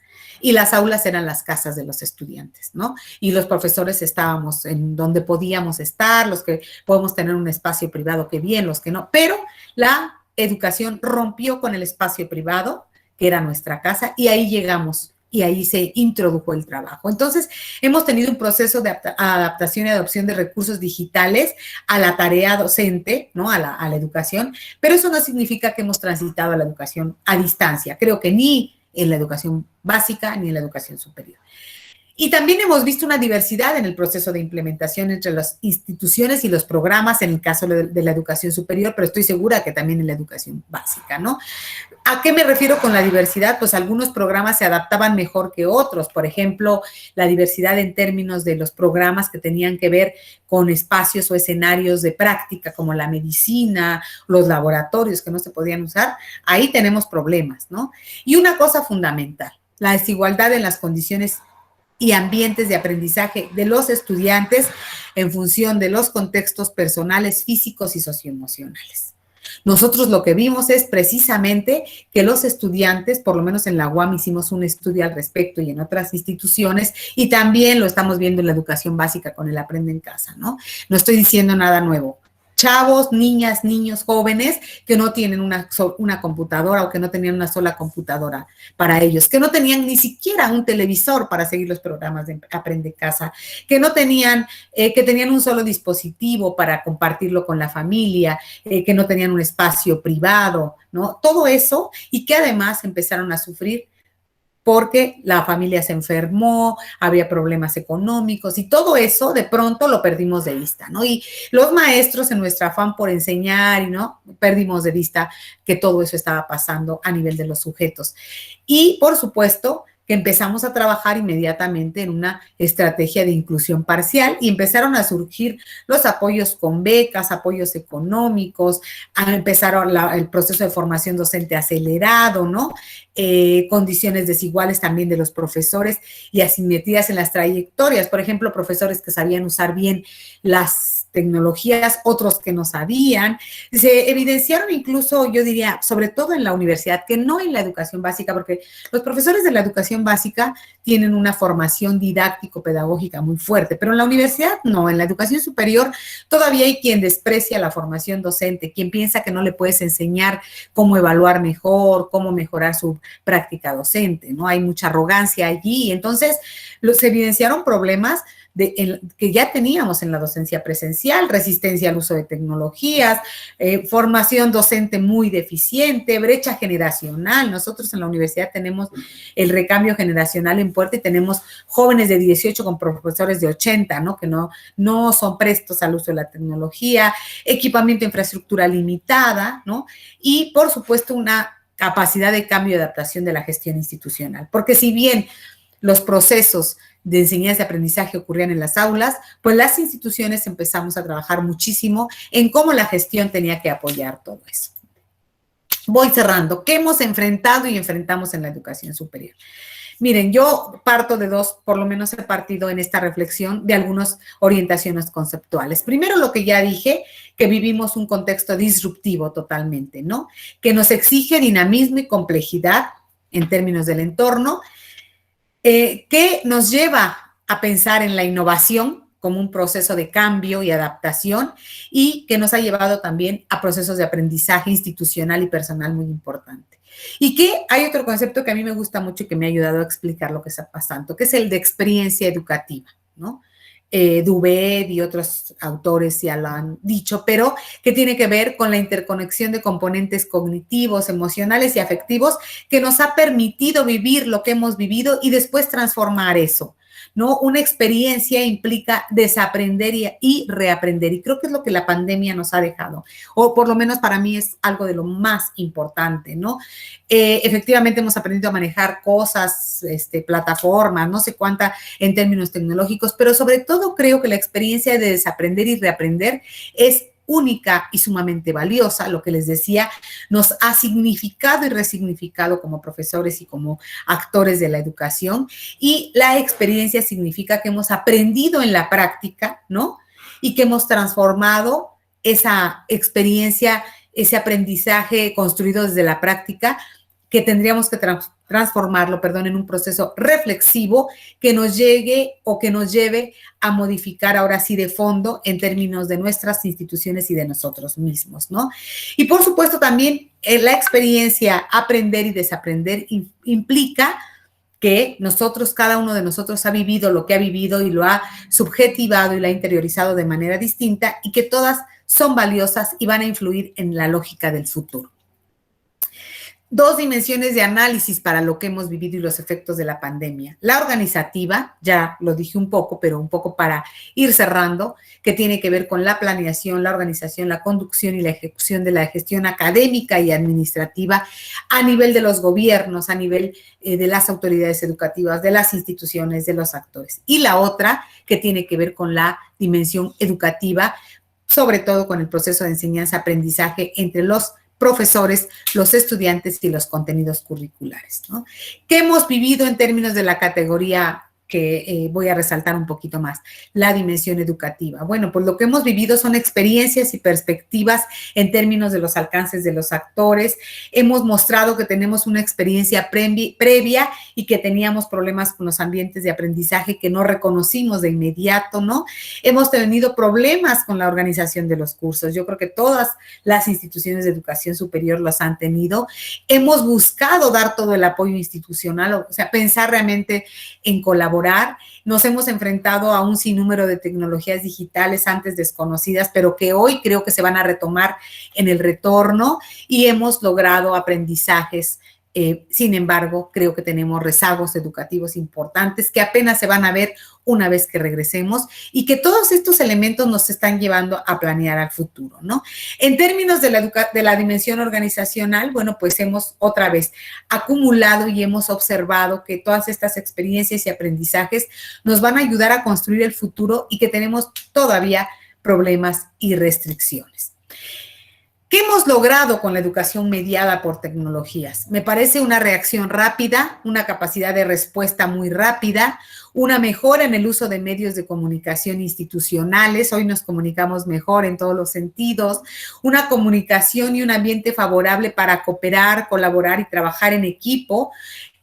Y las aulas eran las casas de los estudiantes, ¿no? Y los profesores estábamos en donde podíamos estar, los que podemos tener un espacio privado, que bien, los que no. Pero la educación rompió con el espacio privado, que era nuestra casa, y ahí llegamos y ahí se introdujo el trabajo. Entonces, hemos tenido un proceso de adaptación y adopción de recursos digitales a la tarea docente, ¿no? A la educación, pero eso no significa que hemos transitado a la educación a distancia. Creo que ni en la educación básica ni en la educación superior. Y también hemos visto una diversidad en el proceso de implementación entre las instituciones y los programas, en el caso de la educación superior, pero estoy segura que también en la educación básica, ¿no? ¿A qué me refiero con la diversidad? Pues algunos programas se adaptaban mejor que otros. Por ejemplo, la diversidad en términos de los programas que tenían que ver con espacios o escenarios de práctica, como la medicina, los laboratorios que no se podían usar. Ahí tenemos problemas, ¿no? Y una cosa fundamental, la desigualdad en las condiciones y ambientes de aprendizaje de los estudiantes en función de los contextos personales, físicos y socioemocionales. Nosotros lo que vimos es precisamente que los estudiantes, por lo menos en la UAM hicimos un estudio al respecto y en otras instituciones, y también lo estamos viendo en la educación básica con el Aprende en Casa, ¿no? No estoy diciendo nada nuevo. Chavos, niñas, niños, jóvenes que no tienen una computadora o que no tenían una sola computadora para ellos, que no tenían ni siquiera un televisor para seguir los programas de Aprende Casa, que no tenían, que tenían un solo dispositivo para compartirlo con la familia, que no tenían un espacio privado, ¿no? Todo eso, y que además empezaron a sufrir porque la familia se enfermó, había problemas económicos y todo eso de pronto lo perdimos de vista, ¿no? Y los maestros en nuestro afán por enseñar, ¿no? Perdimos de vista que todo eso estaba pasando a nivel de los sujetos. Y, por supuesto, que empezamos a trabajar inmediatamente en una estrategia de inclusión parcial y empezaron a surgir los apoyos con becas, apoyos económicos, empezaron el proceso de formación docente acelerado, ¿no? Condiciones desiguales también de los profesores y asimetrías en las trayectorias. Por ejemplo, profesores que sabían usar bien las tecnologías, otros que no sabían. Se evidenciaron incluso, yo diría, sobre todo en la universidad, que no en la educación básica, porque los profesores de la educación básica tienen una formación didáctico-pedagógica muy fuerte, pero en la universidad no, en la educación superior todavía hay quien desprecia la formación docente, quien piensa que no le puedes enseñar cómo evaluar mejor, cómo mejorar su práctica docente, ¿no? Hay mucha arrogancia allí, entonces se evidenciaron problemas que ya teníamos en la docencia presencial, resistencia al uso de tecnologías, formación docente muy deficiente, brecha generacional. Nosotros en la universidad tenemos el recambio generacional en puerta y tenemos jóvenes de 18 con profesores de 80, ¿no? Que no son prestos al uso de la tecnología, equipamiento e infraestructura limitada, ¿no? Y, por supuesto, una capacidad de cambio y adaptación de la gestión institucional. Porque si bien los procesos de enseñanza y aprendizaje ocurrían en las aulas, pues las instituciones empezamos a trabajar muchísimo en cómo la gestión tenía que apoyar todo eso. Voy cerrando. ¿Qué hemos enfrentado y enfrentamos en la educación superior? Miren, yo parto de dos, por lo menos he partido en esta reflexión de algunas orientaciones conceptuales. Primero, lo que ya dije, que vivimos un contexto disruptivo totalmente, ¿no? Que nos exige dinamismo y complejidad en términos del entorno, que nos lleva a pensar en la innovación como un proceso de cambio y adaptación y que nos ha llevado también a procesos de aprendizaje institucional y personal muy importante. Y que hay otro concepto que a mí me gusta mucho y que me ha ayudado a explicar lo que está pasando, que es el de experiencia educativa, ¿no? Dubé y otros autores ya lo han dicho, pero que tiene que ver con la interconexión de componentes cognitivos, emocionales y afectivos que nos ha permitido vivir lo que hemos vivido y después transformar eso, ¿no? Una experiencia implica desaprender y reaprender, y creo que es lo que la pandemia nos ha dejado, o por lo menos para mí es algo de lo más importante, ¿no? Efectivamente hemos aprendido a manejar cosas, plataformas, no sé cuánta en términos tecnológicos, pero sobre todo creo que la experiencia de desaprender y reaprender es única y sumamente valiosa. Lo que les decía, nos ha significado y resignificado como profesores y como actores de la educación, y la experiencia significa que hemos aprendido en la práctica, ¿no? Y que hemos transformado esa experiencia, ese aprendizaje construido desde la práctica, que tendríamos que transformarlo, en un proceso reflexivo que nos llegue o que nos lleve a modificar ahora sí de fondo en términos de nuestras instituciones y de nosotros mismos, ¿no? Y por supuesto también la experiencia aprender y desaprender implica que cada uno de nosotros ha vivido lo que ha vivido y lo ha subjetivado y lo ha interiorizado de manera distinta y que todas son valiosas y van a influir en la lógica del futuro. Dos dimensiones de análisis para lo que hemos vivido y los efectos de la pandemia. La organizativa, ya lo dije un poco, pero un poco para ir cerrando, que tiene que ver con la planeación, la organización, la conducción y la ejecución de la gestión académica y administrativa a nivel de los gobiernos, a nivel de las autoridades educativas, de las instituciones, de los actores. Y la otra, que tiene que ver con la dimensión educativa, sobre todo con el proceso de enseñanza-aprendizaje entre los profesores, los estudiantes y los contenidos curriculares, ¿no? ¿Qué hemos vivido en términos de la categoría que voy a resaltar un poquito más? La dimensión educativa. Bueno, pues lo que hemos vivido son experiencias y perspectivas en términos de los alcances de los actores. Hemos mostrado que tenemos una experiencia previa y que teníamos problemas con los ambientes de aprendizaje que no reconocimos de inmediato, ¿no? Hemos tenido problemas con la organización de los cursos. Yo creo que todas las instituciones de educación superior los han tenido. Hemos buscado dar todo el apoyo institucional, o sea, pensar realmente en colaborar. Nos hemos enfrentado a un sinnúmero de tecnologías digitales antes desconocidas, pero que hoy creo que se van a retomar en el retorno y hemos logrado aprendizajes. Sin embargo, creo que tenemos rezagos educativos importantes que apenas se van a ver una vez que regresemos y que todos estos elementos nos están llevando a planear al futuro, ¿no? En términos de la dimensión organizacional, bueno, pues hemos otra vez acumulado y hemos observado que todas estas experiencias y aprendizajes nos van a ayudar a construir el futuro y que tenemos todavía problemas y restricciones. ¿Qué hemos logrado con la educación mediada por tecnologías? Me parece una reacción rápida, una capacidad de respuesta muy rápida, una mejora en el uso de medios de comunicación institucionales. Hoy nos comunicamos mejor en todos los sentidos, una comunicación y un ambiente favorable para cooperar, colaborar y trabajar en equipo.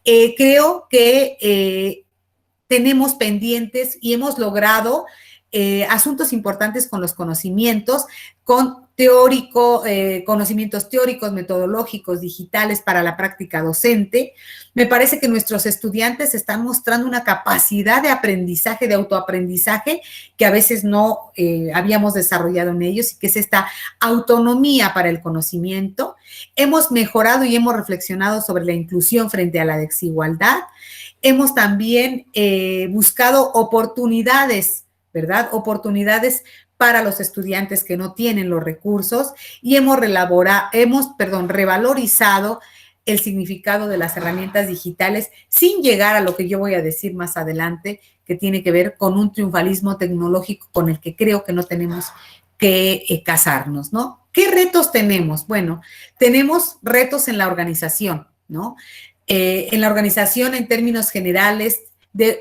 Creo que tenemos pendientes y hemos logrado asuntos importantes con los conocimientos, con conocimientos teóricos, metodológicos, digitales para la práctica docente. Me parece que nuestros estudiantes están mostrando una capacidad de aprendizaje, de autoaprendizaje, que a veces no habíamos desarrollado en ellos y que es esta autonomía para el conocimiento. Hemos mejorado y hemos reflexionado sobre la inclusión frente a la desigualdad. Hemos también buscado oportunidades, ¿verdad? Oportunidades para los estudiantes que no tienen los recursos y hemos revalorizado el significado de las herramientas digitales sin llegar a lo que yo voy a decir más adelante, que tiene que ver con un triunfalismo tecnológico con el que creo que no tenemos que casarnos, ¿no? ¿Qué retos tenemos? Bueno, tenemos retos en la organización, ¿no? En la organización en términos generales,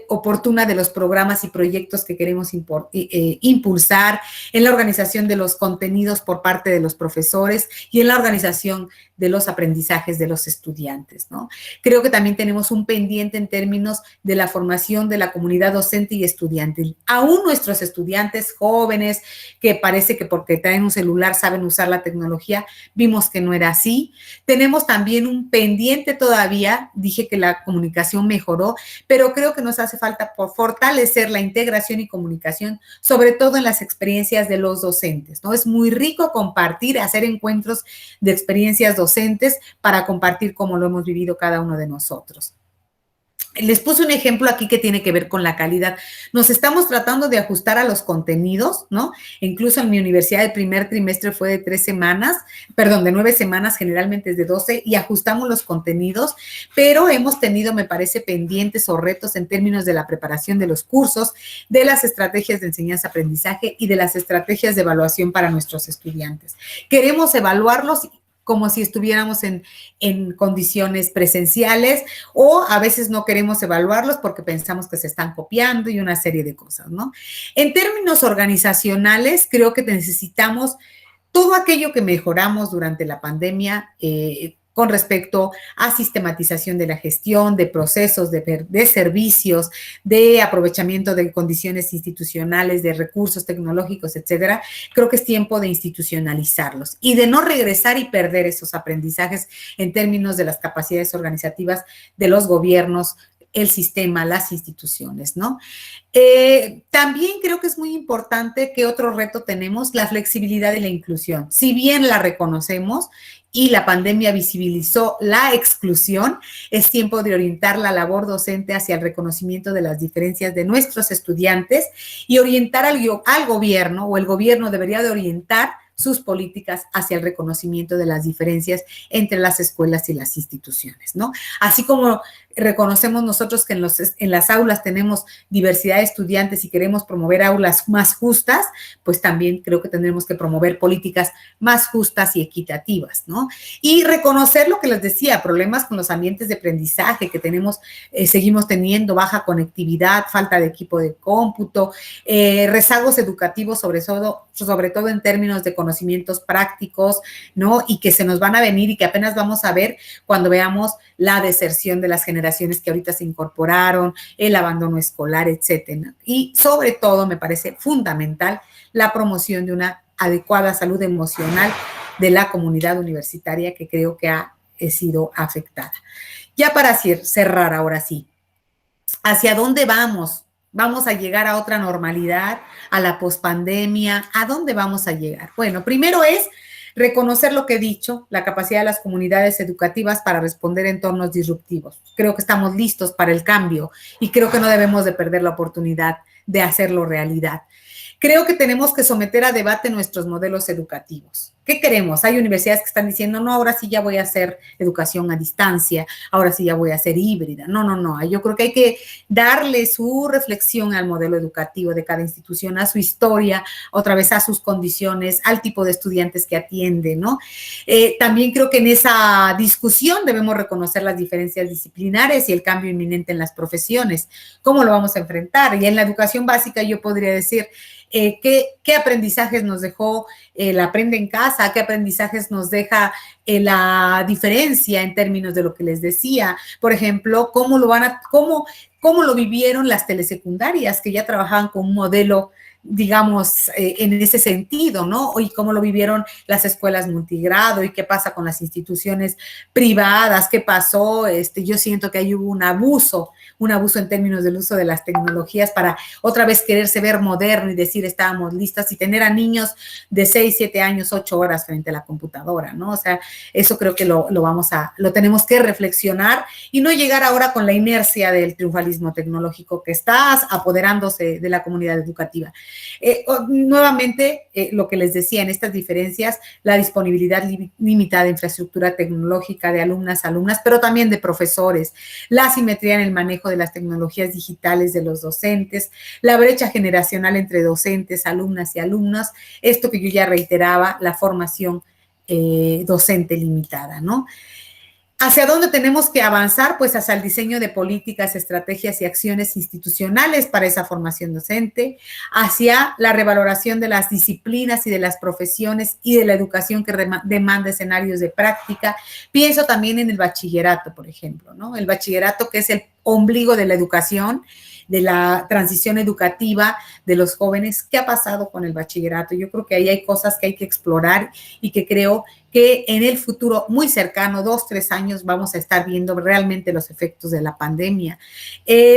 oportuna de los programas y proyectos que queremos impulsar, en la organización de los contenidos por parte de los profesores y en la organización de los aprendizajes de los estudiantes, ¿no? Creo que también tenemos un pendiente en términos de la formación de la comunidad docente y estudiantil. Aún nuestros estudiantes jóvenes, que parece que porque traen un celular saben usar la tecnología, vimos que no era así. Tenemos también un pendiente todavía, dije que la comunicación mejoró, pero creo que nos hace falta por fortalecer la integración y comunicación, sobre todo en las experiencias de los docentes, ¿no? Es muy rico compartir, hacer encuentros de experiencias docentes para compartir cómo lo hemos vivido cada uno de nosotros. Les puse un ejemplo aquí que tiene que ver con la calidad. Nos estamos tratando de ajustar a los contenidos, ¿no? Incluso en mi universidad el primer trimestre fue de 9 semanas, generalmente es de 12, y ajustamos los contenidos, pero hemos tenido, me parece, pendientes o retos en términos de la preparación de los cursos, de las estrategias de enseñanza-aprendizaje y de las estrategias de evaluación para nuestros estudiantes. Queremos evaluarlos como si estuviéramos en condiciones presenciales, o a veces no queremos evaluarlos porque pensamos que se están copiando y una serie de cosas, ¿no? En términos organizacionales, creo que necesitamos todo aquello que mejoramos durante la pandemia, con respecto a sistematización de la gestión, de procesos, de servicios, de aprovechamiento de condiciones institucionales, de recursos tecnológicos, etcétera. Creo que es tiempo de institucionalizarlos y de no regresar y perder esos aprendizajes en términos de las capacidades organizativas de los gobiernos el sistema, las instituciones, ¿no? También creo que es muy importante que otro reto tenemos, la flexibilidad y la inclusión. Si bien la reconocemos y la pandemia visibilizó la exclusión, es tiempo de orientar la labor docente hacia el reconocimiento de las diferencias de nuestros estudiantes y orientar al gobierno, o el gobierno debería de orientar sus políticas hacia el reconocimiento de las diferencias entre las escuelas y las instituciones, ¿no? Así como reconocemos nosotros que en las aulas tenemos diversidad de estudiantes y queremos promover aulas más justas, pues también creo que tendremos que promover políticas más justas y equitativas, ¿no? Y reconocer lo que les decía, problemas con los ambientes de aprendizaje que tenemos, seguimos teniendo, baja conectividad, falta de equipo de cómputo, rezagos educativos, sobre todo en términos de conocimientos prácticos, ¿no? Y que se nos van a venir y que apenas vamos a ver cuando veamos la deserción de las generaciones que ahorita se incorporaron, el abandono escolar, etcétera. Y sobre todo, me parece fundamental la promoción de una adecuada salud emocional de la comunidad universitaria que creo que ha sido afectada. Ya para cerrar ahora sí, ¿hacia dónde vamos? ¿Vamos a llegar a otra normalidad, a la pospandemia? ¿A dónde vamos a llegar? Bueno, primero es reconocer lo que he dicho, la capacidad de las comunidades educativas para responder a entornos disruptivos. Creo que estamos listos para el cambio y creo que no debemos de perder la oportunidad de hacerlo realidad. Creo que tenemos que someter a debate nuestros modelos educativos. ¿Qué queremos? Hay universidades que están diciendo, no, ahora sí ya voy a hacer educación a distancia, ahora sí ya voy a hacer híbrida. No, no, no. Yo creo que hay que darle su reflexión al modelo educativo de cada institución, a su historia, otra vez a sus condiciones, al tipo de estudiantes que atiende, ¿no? También creo que en esa discusión debemos reconocer las diferencias disciplinares y el cambio inminente en las profesiones. ¿Cómo lo vamos a enfrentar? Y en la educación básica yo podría decir, ¿qué aprendizajes nos dejó el aprende en casa? ¿Qué aprendizajes nos deja la diferencia en términos de lo que les decía? Por ejemplo, ¿cómo lo vivieron las telesecundarias que ya trabajaban con un modelo, digamos, en ese sentido, ¿no? Y cómo lo vivieron las escuelas multigrado y qué pasa con las instituciones privadas, qué pasó. Yo siento que ahí hubo un abuso en términos del uso de las tecnologías para otra vez quererse ver moderno y decir estábamos listas y tener a niños de 6, 7 años, 8 horas frente a la computadora, ¿no? O sea, eso creo que lo tenemos que reflexionar y no llegar ahora con la inercia del triunfalismo tecnológico que está apoderándose de la comunidad educativa. Nuevamente, lo que les decía, en estas diferencias, la disponibilidad limitada de infraestructura tecnológica de alumnas, pero también de profesores, la asimetría en el manejo de las tecnologías digitales de los docentes, la brecha generacional entre docentes, alumnas y alumnos, esto que yo ya reiteraba, la formación docente limitada, ¿no? ¿Hacia dónde tenemos que avanzar? Pues hacia el diseño de políticas, estrategias y acciones institucionales para esa formación docente, hacia la revaloración de las disciplinas y de las profesiones y de la educación que demanda escenarios de práctica. Pienso también en el bachillerato, por ejemplo, ¿no? El bachillerato que es el ombligo de la educación, de la transición educativa de los jóvenes. ¿Qué ha pasado con el bachillerato? Yo creo que ahí hay cosas que hay que explorar y que creo que en el futuro muy cercano, 2, 3 años, vamos a estar viendo realmente los efectos de la pandemia.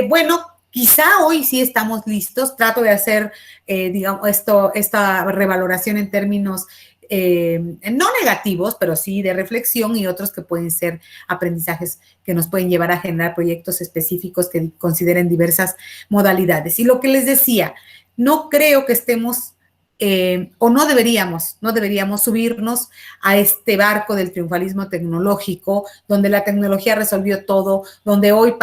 Bueno, quizá hoy sí estamos listos. Trato de hacer, digamos, esta revaloración en términos no negativos, pero sí de reflexión y otros que pueden ser aprendizajes que nos pueden llevar a generar proyectos específicos que consideren diversas modalidades. Y lo que les decía, no creo que estemos o no deberíamos subirnos a este barco del triunfalismo tecnológico, donde la tecnología resolvió todo, donde hoy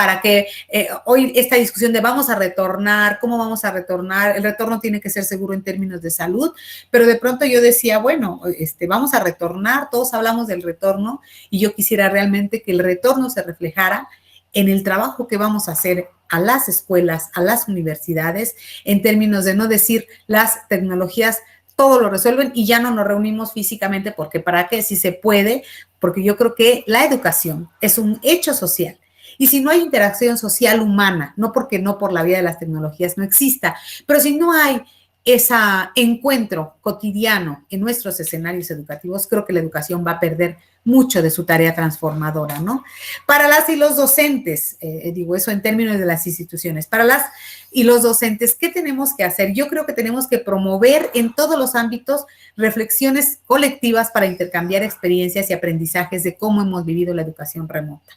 hoy esta discusión de vamos a retornar, ¿cómo vamos a retornar? El retorno tiene que ser seguro en términos de salud, pero de pronto yo decía, bueno, vamos a retornar, todos hablamos del retorno y yo quisiera realmente que el retorno se reflejara en el trabajo que vamos a hacer a las escuelas, a las universidades, en términos de no decir las tecnologías todo lo resuelven y ya no nos reunimos físicamente, porque ¿para qué? Si se puede, porque yo creo que la educación es un hecho social. Y si no hay interacción social humana, no porque no por la vía de las tecnologías no exista, pero si no hay ese encuentro cotidiano en nuestros escenarios educativos, creo que la educación va a perder mucho de su tarea transformadora, ¿no? Para las y los docentes, digo eso en términos de las instituciones, para las y los docentes, ¿qué tenemos que hacer? Yo creo que tenemos que promover en todos los ámbitos reflexiones colectivas para intercambiar experiencias y aprendizajes de cómo hemos vivido la educación remota.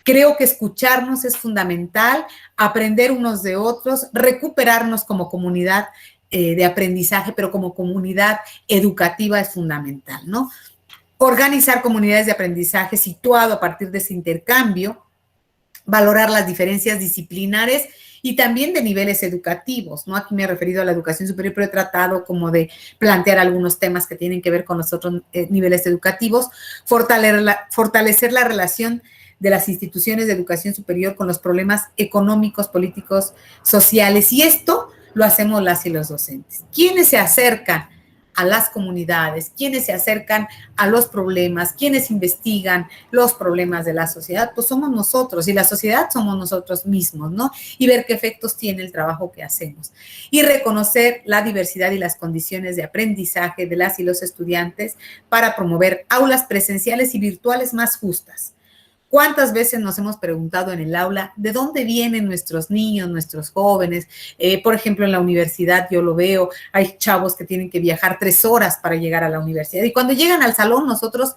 Creo que escucharnos es fundamental, aprender unos de otros, recuperarnos como comunidad de aprendizaje, pero como comunidad educativa es fundamental, ¿no? Organizar comunidades de aprendizaje situado a partir de ese intercambio, valorar las diferencias disciplinares y también de niveles educativos, ¿no? Aquí me he referido a la educación superior, pero he tratado como de plantear algunos temas que tienen que ver con los otros niveles educativos, fortalecer la relación de las instituciones de educación superior con los problemas económicos, políticos, sociales, y esto lo hacemos las y los docentes. ¿Quiénes se acercan a las comunidades, quienes se acercan a los problemas, quienes investigan los problemas de la sociedad? Pues somos nosotros, y la sociedad somos nosotros mismos, ¿no? Y ver qué efectos tiene el trabajo que hacemos. Y reconocer la diversidad y las condiciones de aprendizaje de las y los estudiantes para promover aulas presenciales y virtuales más justas. ¿Cuántas veces nos hemos preguntado en el aula de dónde vienen nuestros niños, nuestros jóvenes? Por ejemplo, en la universidad yo lo veo, hay chavos que tienen que viajar 3 horas para llegar a la universidad y cuando llegan al salón nosotros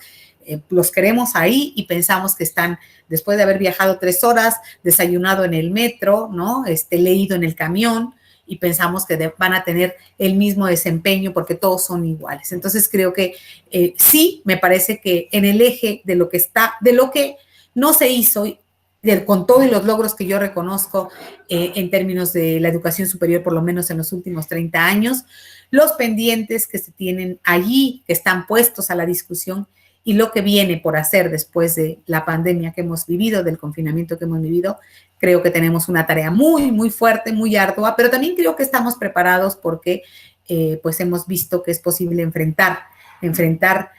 los queremos ahí y pensamos que están, después de haber viajado 3 horas, desayunado en el metro, ¿no? Leído en el camión, y pensamos que van a tener el mismo desempeño porque todos son iguales. Entonces creo que sí, me parece que en el eje de lo que no se hizo, con todos los logros que yo reconozco en términos de la educación superior, por lo menos en los últimos 30 años, los pendientes que se tienen allí, que están puestos a la discusión, y lo que viene por hacer después de la pandemia que hemos vivido, del confinamiento que hemos vivido, creo que tenemos una tarea muy, muy fuerte, muy ardua, pero también creo que estamos preparados porque pues hemos visto que es posible enfrentar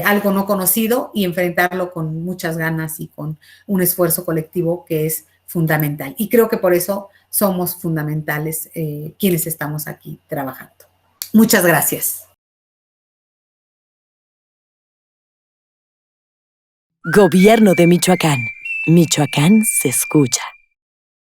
algo no conocido y enfrentarlo con muchas ganas y con un esfuerzo colectivo que es fundamental. Y creo que por eso somos fundamentales quienes estamos aquí trabajando. Muchas gracias. Gobierno de Michoacán. Michoacán se escucha.